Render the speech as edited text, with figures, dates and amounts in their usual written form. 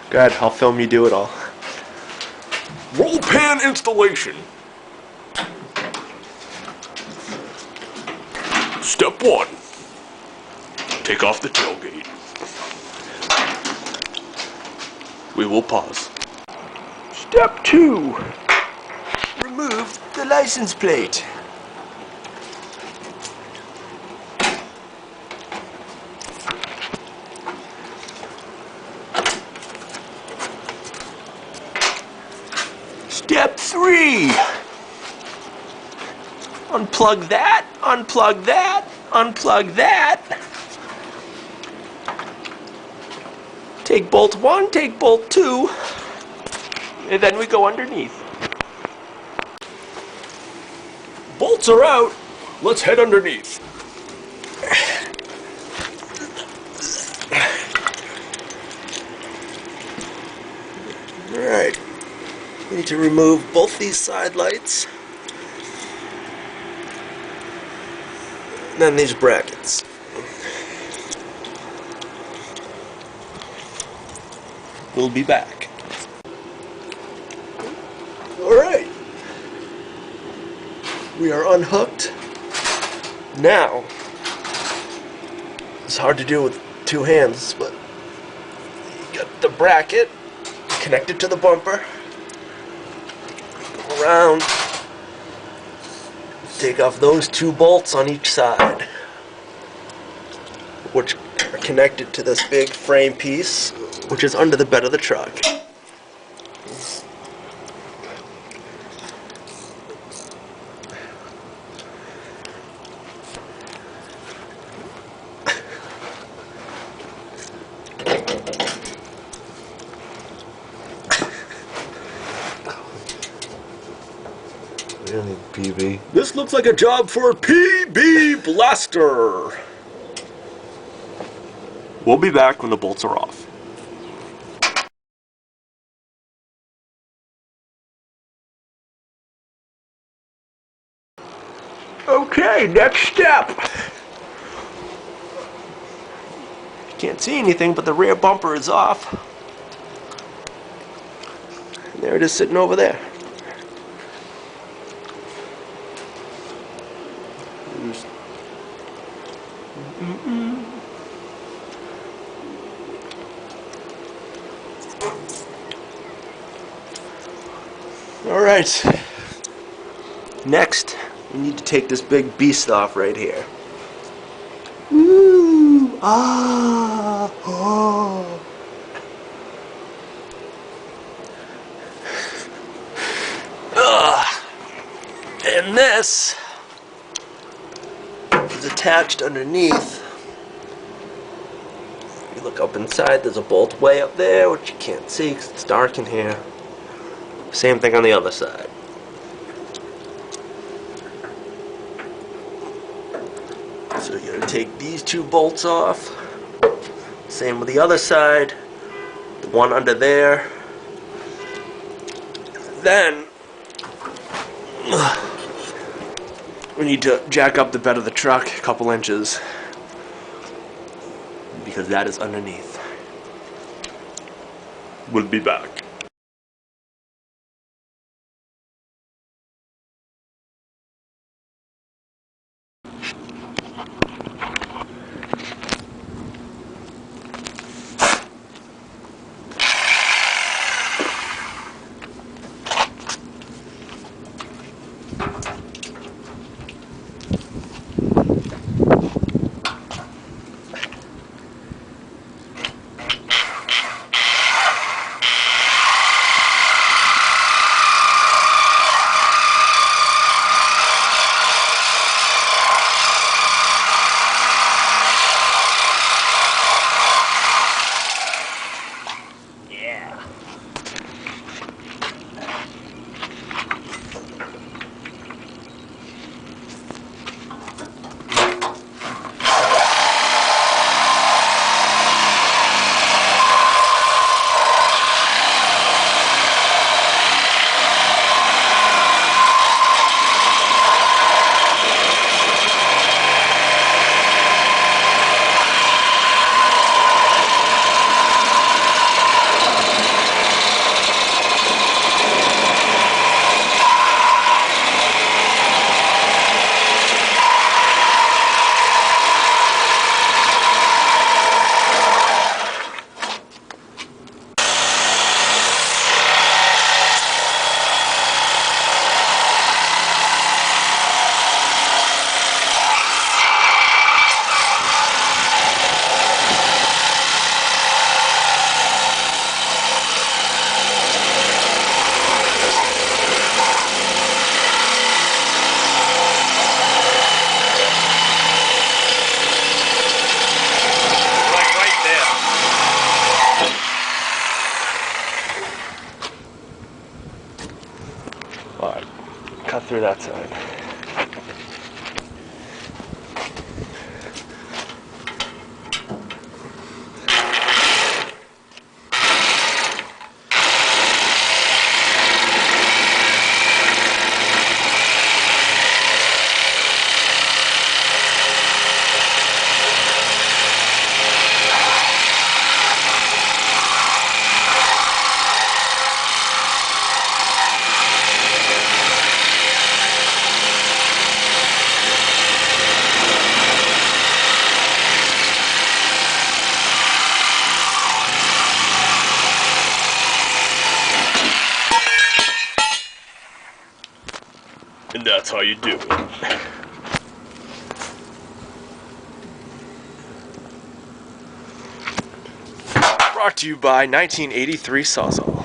Go ahead, I'll film you do it all. Roll pan installation. Step 1. Take off the tailgate. We will pause. Step 2. Remove the license plate. Step 3. Unplug that, unplug that, unplug that. Take bolt 1, take bolt 2, and then we go underneath. Bolts are out. Let's head underneath. Alright. We need to remove both these side lights. And then these brackets. We'll be back. Alright. We are unhooked. Now, it's hard to do with two hands, but you got the bracket connected to the bumper. Go around. Take off those 2 bolts on each side, which are connected to this big frame piece, which is under the bed of the truck. Really, PB? This looks like a job for PB Blaster. We'll be back when the bolts are off. Okay, next step. Can't see anything, but the rear bumper is off. And there it is sitting over there. Alright. Next, we need to take this big beast off right here. Ooh, ah, oh. And this is attached underneath. If you look up inside, there's a bolt way up there, which you can't see because it's dark in here. Same thing on the other side. So you're going to take these 2 bolts off. Same with the other side. The one under there. Then we need to jack up the bed of the truck a couple inches, because that is underneath. We'll be back. Alright, cut through that side. And that's how you do it. Brought to you by 1983 Sawzall.